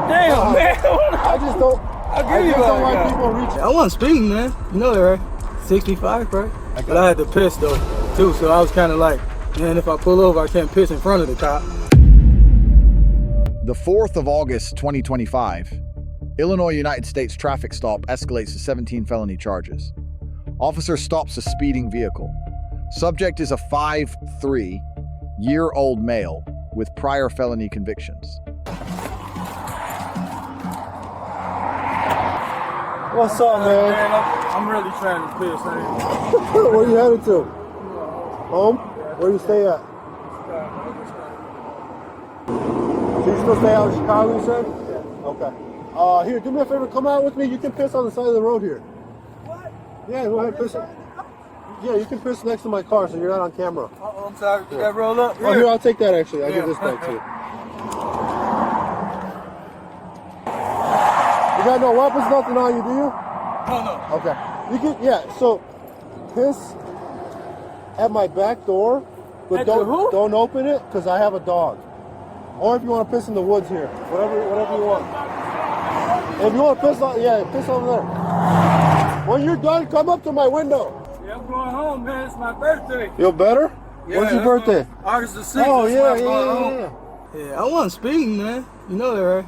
Damn, man. I just don't. I'll give you don't one. like people reaching. I wasn't speeding, man. You know that, right? 65, right? But I had to piss though, too. So I was kind of like, man, if I pull over, I can't piss in front of the cop. The 4th of August, 2025, Illinois United States traffic stop escalates to 17 felony charges. Officer stops a speeding vehicle. Subject is a 5'3" male with prior felony convictions. What's up, man? I'm really trying to piss. Where you headed to? Home? Where you stay at? So you still stay out in Chicago, you said? Yeah. Okay. Here, do me a favor, come out with me. You can piss on the side of the road here. What? Yeah, go ahead, piss it. Yeah, you can piss next to my car so you're not on camera. Oh, I'm sorry. Did that roll up? Oh, here, I'll take that actually. I'll give this back to you. You got no weapons, nothing on you, do you? Oh, no. Okay. You can, yeah, so piss at my back door, but don't open it because I have a dog. Or if you want to piss in the woods here, whatever you want. If you want to piss on, yeah, piss over there. When you're done, come up to my window. Yeah, I'm going home, man. It's my birthday. Feel better? Yeah, when's your birthday? August the 6th. Oh, yeah. Yeah, I wasn't speeding, man. You know that, right?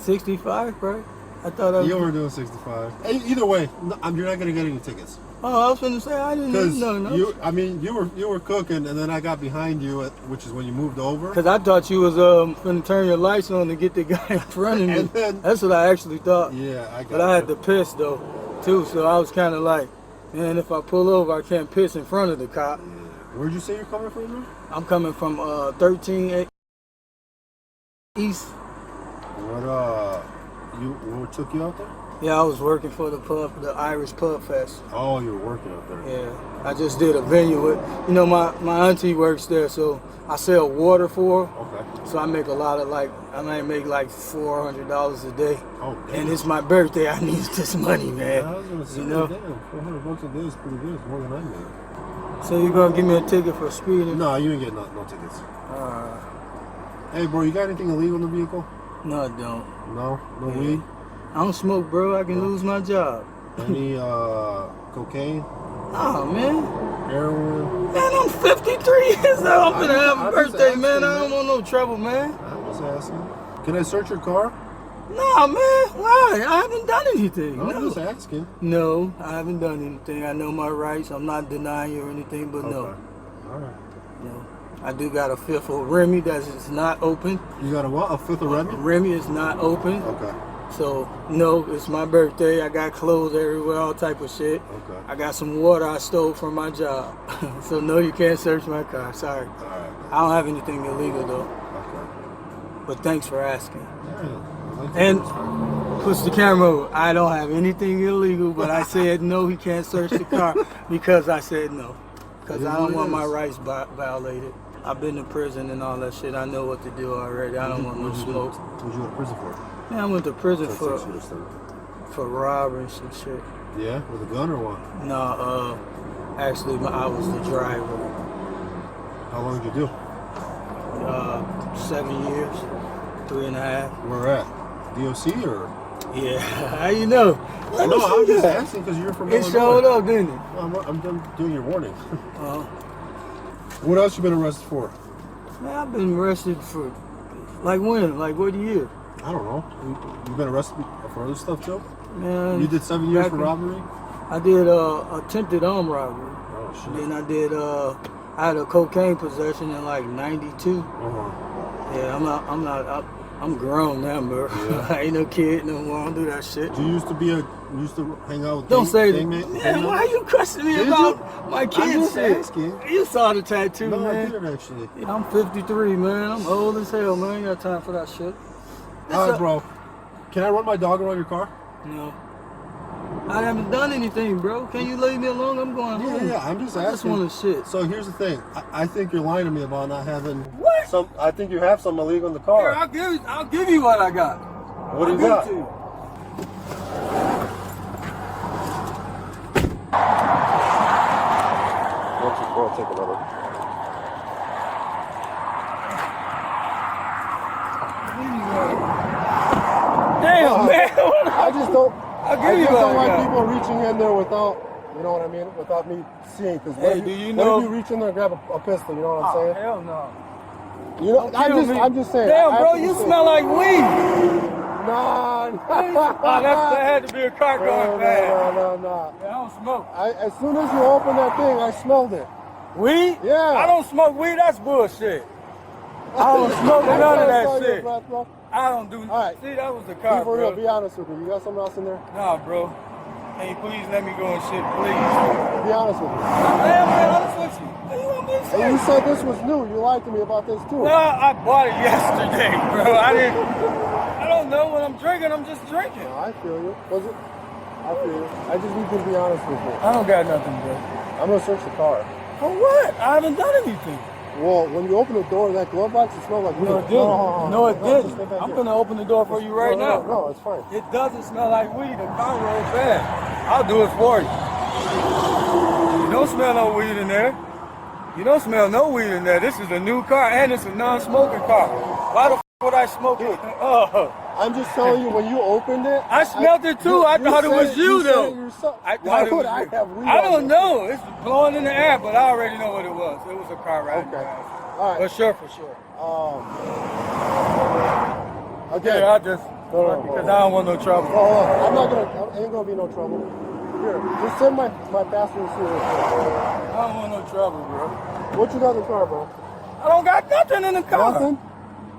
65, right? I thought I was... You were doing 65. Either way, you're not going to get any tickets. Oh, I was going to say, I didn't know. You were cooking, and then I got behind you, which is when you moved over. Because I thought you was going to turn your lights on to get the guy in front of me. That's what I actually thought. Yeah, I got But I had to piss, though, too. So I was kind of like, man, if I pull over, I can't piss in front of the cop. Yeah. Where'd you say you're coming from, man? I'm coming from 13 East. What took you out there? Yeah, I was working for the Irish Pub Fest. Oh, you were working out there. Yeah, I just did a venue with, my auntie works there, so I sell water for her. Okay. So I make a lot of I might make like $400 a day. Oh, damn. And it's my birthday, I need this money, man. Yeah, I was gonna say, damn, $400 a day is pretty good. It's more than I made. So you gonna give me a ticket for speeding? No, you ain't getting no tickets. Hey, bro, you got anything illegal in the vehicle? No, I don't. No weed? I don't smoke, bro. I can lose my job. Any cocaine? Oh, man. Heroin? Man, I'm 53 years old. I'm gonna have a birthday, man. I don't want no trouble, man. I'm just asking. Can I search your car? Nah, man. Why? I haven't done anything. I'm just asking. No, I haven't done anything. I know my rights. I'm not denying you or anything, but no. All right. No. I do got a fifth of Remy that's not open. You got a what? A fifth of Remy? Remy is not open. Okay. So, no, it's my birthday. I got clothes everywhere, all type of shit. Okay. I got some water I stole from my job. So, no, you can't search my car. Sorry. All right. I don't have anything illegal, though. Okay. But thanks for asking. Yeah. And push the camera over. I don't have anything illegal, but I said no, he can't search the car because I said no. Because I don't want my rights violated. I've been to prison and all that shit. I know what to do already. I don't want no smoke. What you go to prison for? Man, I went to prison for robbery and some shit. Yeah? With a gun or what? No, actually, I was the driver. How long did you do? 7 years, 3.5. Where at? DOC or? Yeah, how you know? I know, I'm just asking because you're from Illinois. It showed up, didn't it? I'm doing your warning. Uh-huh. What else you been arrested for? Man, I've been arrested for, like when? Like what year? I don't know. You been arrested for other stuff too? Man, you did 7 years for robbery? I did attempted armed robbery. Oh shit. Then I did I had a cocaine possession in like 92. Yeah, I'm grown now, bro. Yeah. I ain't no kid no more. I don't do that shit. You used to hang out with Don't say that. Man, why are you questioning me about my kids shit? Asking. You saw the tattoo, no, man. I didn't actually. I'm 53, man. I'm old as hell, man. I ain't got time for that shit. All right, bro. Can I run my dog around your car? No. I haven't done anything, bro. Can you leave me alone? I'm going home. Yeah, I'm just asking. I just want to shit. So here's the thing. I think you're lying to me about not having... What? I think you have some illegal in the car. Here, I'll give you what I got. What do you got? We'll take another. Damn, man. I just don't. I'll give I you just don't what I like got. people reaching in there without, you know what I mean, without me seeing. Because Hey, do you know? what if you reach in there and grab a pistol? You know what I'm Oh, saying? hell no. You know, I'm just saying. Damn, I bro, have to you say- smell like weed. Nah. Oh, that had to be a car going bad. No. Yeah, I don't smoke. As soon as you open that thing, I smelled it. Weed? Yeah. I don't smoke weed. That's bullshit. I don't smoke none of that shit. Bro. I don't do. All right. See, that was the car, Be for real. bro. Be honest with me. You got something else in there? Nah, bro. Hey, please let me go and shit, please. Be honest with me. Man, honest with you. What do you want me to say? And you said this was new. You lied to me about this too. Nah, I bought it yesterday, bro. I don't know what I'm drinking. I'm just drinking. No, I feel you. Was it? I feel you. I just need you to be honest with me. I don't got nothing, bro. I'm gonna search the car. For what? I haven't done anything. Well, when you open the door of that glove box, it smelled like weed. No, it didn't. No, it just didn't. stay back I'm here. gonna open the door for you right now. No, it's fine. It doesn't smell like weed. The car rolls bad. I'll do it for you. You don't smell no weed in there. You don't smell no weed in there. This is a new car and it's a non-smoking car. Why the f would I smoke it? I'm just telling you, when you opened it, I smelled it too. I thought it was you said though. it yourself. I Why thought it would was I you. have weed I on don't me? know. It's blowing in the air, but I already know what it was. It was a car ride. Okay. All right. For sure. Okay. Yeah, I just because I don't want no trouble. I ain't gonna be no trouble. Here, just send my passenger seat real quick. I don't want no trouble, bro. What you got in the car, bro? I don't got nothing in the car. Nothing?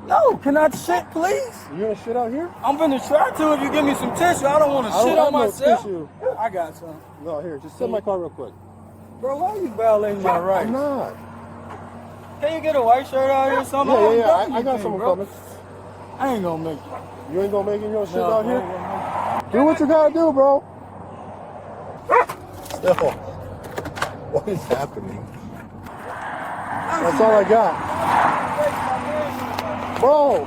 No, can I shit, please? You gonna shit out here? I'm gonna try to if you give me some tissue. I don't want to I don't shit have on no myself. tissue. I got some. No, here, just send my car real quick. Bro, why are you violating my rights? I'm not. Can you get a white shirt out here or something? Yeah. haven't done I got anything, someone bro. coming. I ain't gonna make it. You ain't gonna make it your shit No, out bro, here? Do what you gotta do, bro. Still, what is happening? That's all I got. Bro!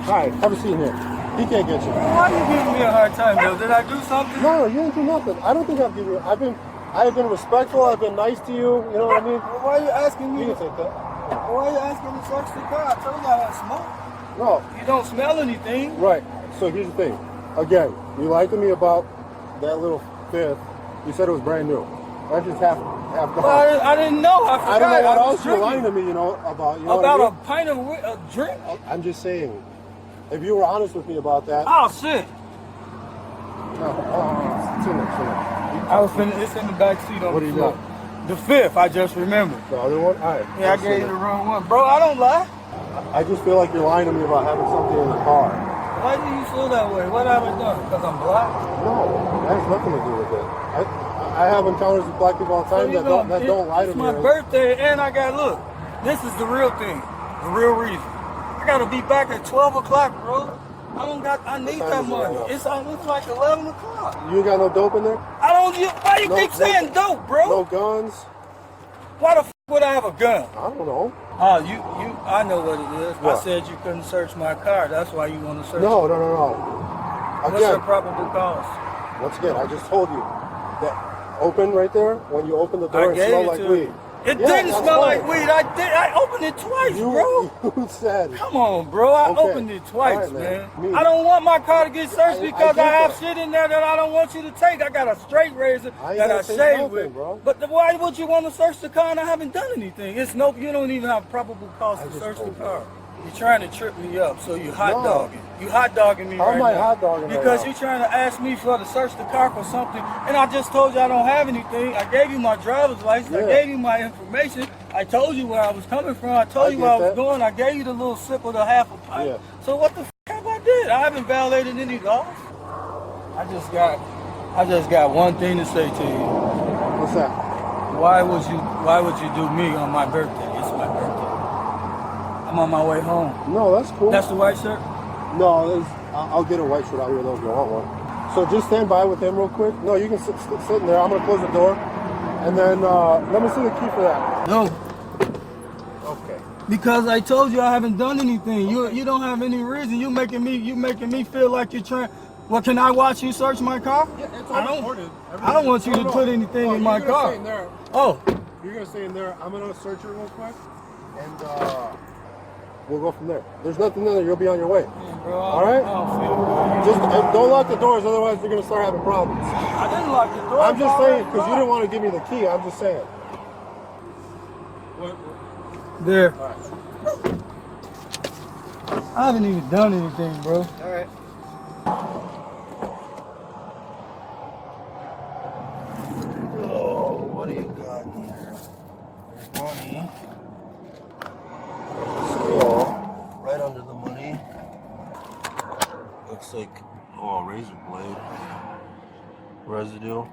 Alright, have a seat here. He can't get you. Why are you giving me a hard time, though? Did I do something? No, you didn't do nothing. I don't think I've given you. I've been respectful. I've been nice to you. You know what I mean? Well, why are you asking me? You can take that. Why are you asking me to search the car? I told you I had smoke. No, You don't smell anything. right. So here's the thing. Again, you lied to me about that little fifth. You said it was brand new. I just half gone. Well, I didn't know. I forgot. I don't know what was else you're drinking. lying to me. You know about. You know About what I a mean? pint of a drink? I'm just saying. If you were honest with me about that. Oh, shit. No. It's in there. I was finna, it's in the back seat on What the do you floor. got? The fifth, I just remembered. The other one? All right. Yeah, I gave you the wrong one. Bro, I don't lie. I just feel like you're lying to me about having something in the car. Why do you feel that way? What have I done? Because I'm black? No, that has nothing to do with it. I have encounters with black people all the time that don't lie to it's me. my birthday, and I got, look, this is the real thing, the real reason. I got to be back at 12 o'clock, bro. I need time that is it money. right now? It's like 11 o'clock. You ain't got no dope in there? Why you keep saying dope, bro? No guns? Why the f would I have a gun? I don't know. Oh, I know what it is. What? I said you couldn't search my car. That's why you want to search No. What's your Again, probable cause? once again, I just told you that open right there, when you open the door, I it gave smelled it like to weed. you. It Yeah, didn't that's smell fine. like weed. I opened it twice, bro. You said. Come on, bro. I Okay. opened it twice, All right, man. man. I don't want my car to get searched because get I have that. shit in there that I don't want you to take. I got a straight razor I ain't that I gonna take shave nothing, with. bro. But why would you want to search the car and I haven't done anything? You don't even have probable cause to just search the told you. car. You're trying to trip me up, so you hot No. dogging. You hot dogging me How right am I now. hot dogging right Because now? you're trying to ask me to search the car for something, and I just told you I don't have anything. I gave you my driver's license. I Yeah. gave you my information. I told you where I was coming from. I told I you where I get was that. going. I gave you the little sip of the half a pint. Yeah. So what the f have I did? I haven't violated any laws. I just got one thing to say to you. What's that? Why would you do me on my birthday? It's my birthday. I'm on my way home. No, that's cool. That's the white shirt? No, I'll get a white shirt out here though if you want one. So just stand by with him real quick. No, you can sit in there. I'm gonna close the door, and then let me see the key for that. No. Okay. Because I told you I haven't done anything. You don't have any reason. You making me feel like you're trying. Well, can I watch you search my car? Yeah, it's I all don't. recorded. I don't want you to put anything in my You're gonna car. stay in there. Oh, You're gonna stay in there. I'm gonna search it real quick, and we'll go from there. There's nothing in there. You'll be on your way. bro. All right. I don't feel good. Just don't lock the doors, otherwise you're gonna start having problems. I didn't lock the door. I'm just saying, because you didn't want to give me the key. I'm just saying. There. All right. I haven't even done anything, bro. All right. Oh, what do you got here? Money. Still right under the money. Looks like razor blade residue.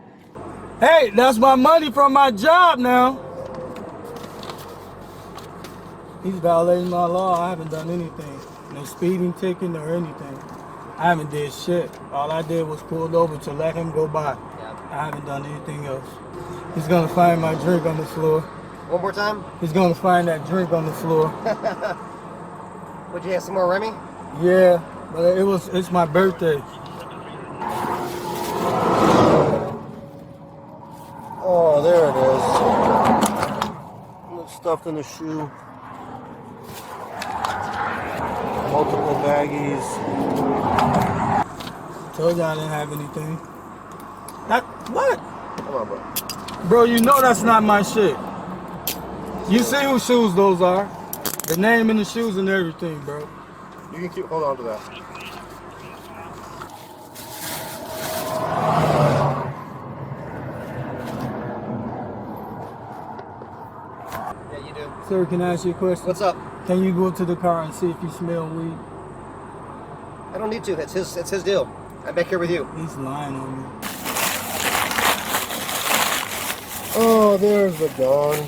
Hey, that's my money from my job now. He's violating my law. I haven't done anything. No speeding ticket or anything. I haven't did shit. All I did was pulled over to let him go by. I haven't done anything else. He's gonna find my drink on the floor. One more time? He's gonna find that drink on the floor. Would you have some more Remy? Yeah, but it's my birthday. Oh, there it is. It's stuffed in the shoe. Multiple baggies. Told you I didn't have anything. What? Come on, bro. Bro, you know that's not my shit. You see whose shoes those are. The name in the shoes and everything, bro. You can keep, hold on to that. Yeah, you do. Sir, can I ask you a question? What's up? Can you go to the car and see if you smell weed? I don't need to. It's his deal. I'm back here with you. He's lying on me. Oh, there's the gun.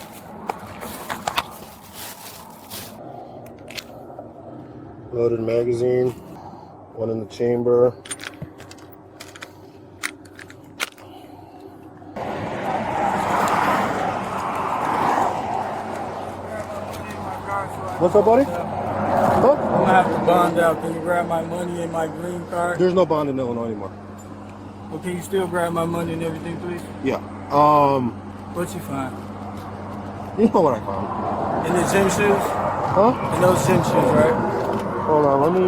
Loaded magazine. One in the chamber. What's up, buddy? Huh? I'm gonna have to bond out. Can you grab my money and my green card? There's no bond in Illinois anymore. Well, can you still grab my money and everything, please? Yeah. What you find? You know what I found? In the gym shoes? Huh? In those gym shoes, right? Hold on, let me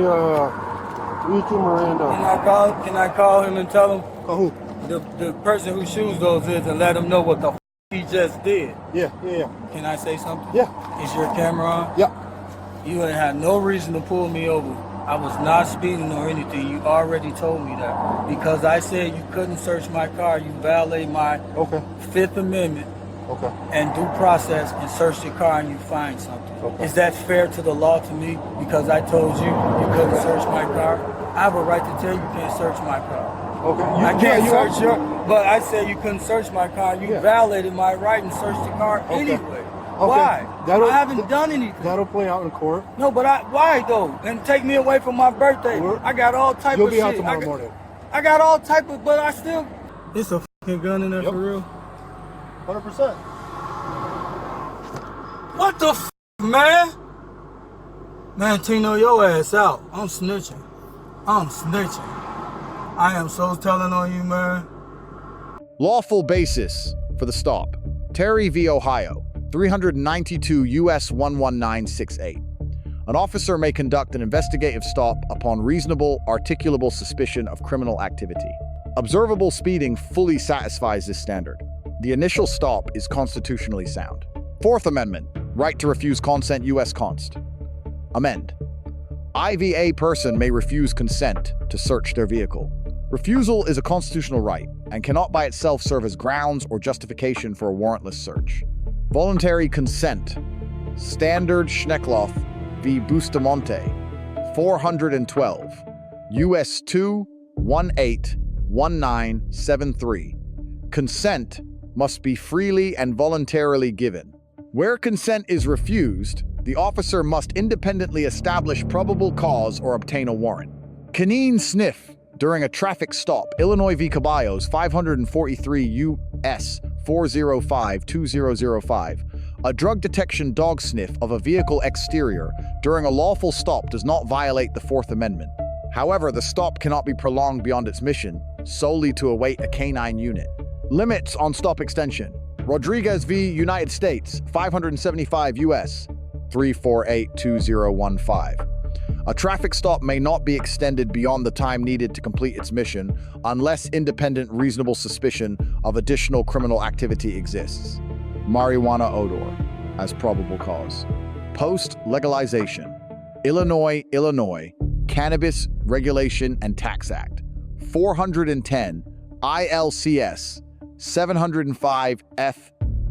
read you Miranda. Can I call him and tell him Oh, who? the person whose shoes those is and let him know what the he just did? Yeah. Can I say something? Yeah. Is your camera on? Yeah. You ain't had no reason to pull me over. I was not speeding or anything. You already told me that. Because I said you couldn't search my car, you violate my Fifth Amendment Okay. and due process and search your car and you find something. Okay. Is that fair to the law to me? Because I told you you couldn't search my car. I have a right to tell you can't search my car. Okay. I can't search your, but I said you couldn't search my car. You violated my right and searched the car anyway. Why? I haven't done anything. That'll play out in court. No, but why though? And take me away from my birthday. I got all type of shit. You'll be out tomorrow morning. I got all type of, but I still. It's a fucking gun in there for real. 100%. What the f, man? Man, Tino, your ass out. I'm snitching. I am so telling on you, man. Lawful basis for the stop. Terry v. Ohio, 392 U.S. 11968. An officer may conduct an investigative stop upon reasonable, articulable suspicion of criminal activity. Observable speeding fully satisfies this standard. The initial stop is constitutionally sound. Fourth Amendment, right to refuse consent, U.S. Const. Amend. IVA person may refuse consent to search their vehicle. Refusal is a constitutional right and cannot by itself serve as grounds or justification for a warrantless search. Voluntary consent. Standard Schneckloff v. Bustamante, 412, U.S. 2-18-1973. Consent must be freely and voluntarily given. Where consent is refused, the officer must independently establish probable cause or obtain a warrant. Canine sniff during a traffic stop, Illinois v. Caballes, 543 U.S. 405-2005. A drug detection dog sniff of a vehicle exterior during a lawful stop does not violate the Fourth Amendment. However, the stop cannot be prolonged beyond its mission, solely to await a canine unit. Limits on stop extension. Rodriguez v. United States, 575 U.S. 348-2015. A traffic stop may not be extended beyond the time needed to complete its mission unless independent reasonable suspicion of additional criminal activity exists. Marijuana odor as probable cause. Post-legalization. Illinois Cannabis Regulation and Tax Act 410 ILCS 705F.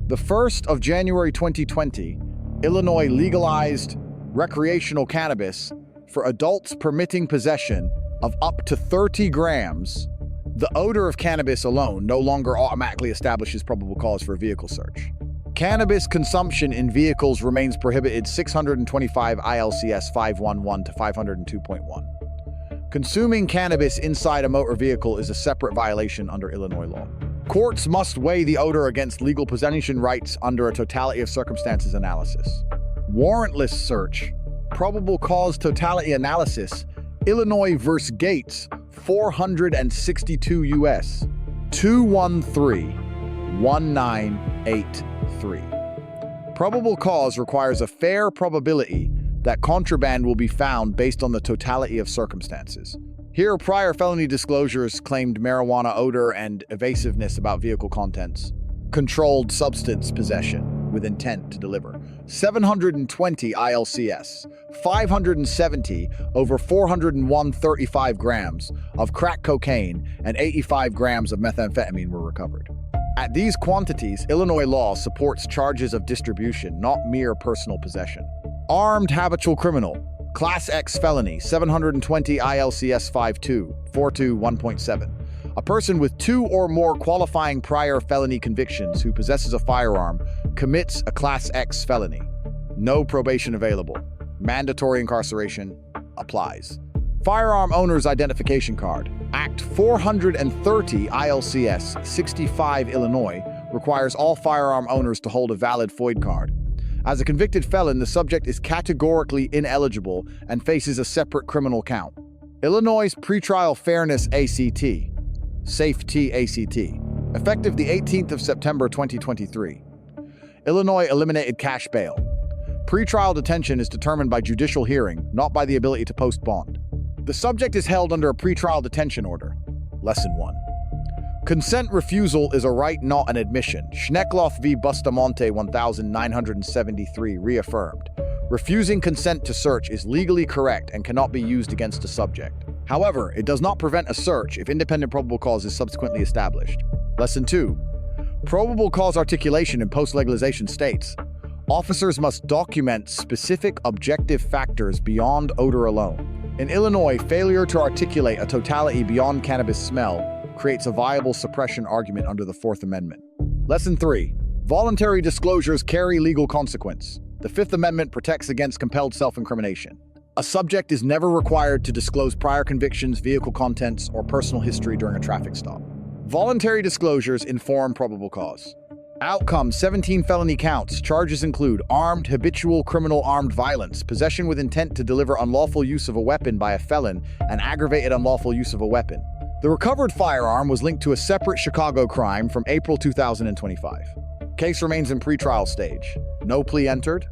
The 1st of January 2020, Illinois legalized recreational cannabis for adults permitting possession of up to 30 grams. The odor of cannabis alone no longer automatically establishes probable cause for a vehicle search. Cannabis consumption in vehicles remains prohibited 625 ILCS 511 to 502.1. Consuming cannabis inside a motor vehicle is a separate violation under Illinois law. Courts must weigh the odor against legal possession rights under a totality of circumstances analysis. Warrantless search. Probable cause totality analysis. Illinois v. Gates, 462 U.S. 213-1983. Probable cause requires a fair probability that contraband will be found based on the totality of circumstances. Here, prior felony disclosures claimed marijuana odor and evasiveness about vehicle contents. Controlled substance possession with intent to deliver. 720 ILCS, 570 over 401.35 grams of crack cocaine and 85 grams of methamphetamine were recovered. At these quantities, Illinois law supports charges of distribution, not mere personal possession. Armed habitual criminal, Class X felony, 720 ILCS 52.42.1.7. A person with 2 or more qualifying prior felony convictions who possesses a firearm commits a Class X felony. No probation available. Mandatory incarceration applies. Firearm owner's identification card. Act 430 ILCS 65 Illinois requires all firearm owners to hold a valid FOID card. As a convicted felon, the subject is categorically ineligible and faces a separate criminal count. Illinois' Pretrial Fairness ACT. Safety ACT. Effective the 18th of September 2023. Illinois eliminated cash bail. Pretrial detention is determined by judicial hearing, not by the ability to post bond. The subject is held under a pretrial detention order. Lesson 1. Consent refusal is a right, not an admission. Schneckloth v. Bustamante 1973 reaffirmed. Refusing consent to search is legally correct and cannot be used against a subject. However, it does not prevent a search if independent probable cause is subsequently established. Lesson 2. Probable cause articulation in post-legalization states, officers must document specific objective factors beyond odor alone. In Illinois, failure to articulate a totality beyond cannabis smell creates a viable suppression argument under the Fourth Amendment. Lesson 3. Voluntary disclosures carry legal consequence. The Fifth Amendment protects against compelled self-incrimination. A subject is never required to disclose prior convictions, vehicle contents, or personal history during a traffic stop. Voluntary disclosures inform probable cause. Outcome: 17 felony counts. Charges include armed, habitual, criminal armed violence, possession with intent to deliver unlawful use of a weapon by a felon, and aggravated unlawful use of a weapon. The recovered firearm was linked to a separate Chicago crime from April 2025. Case remains in pretrial stage. No plea entered.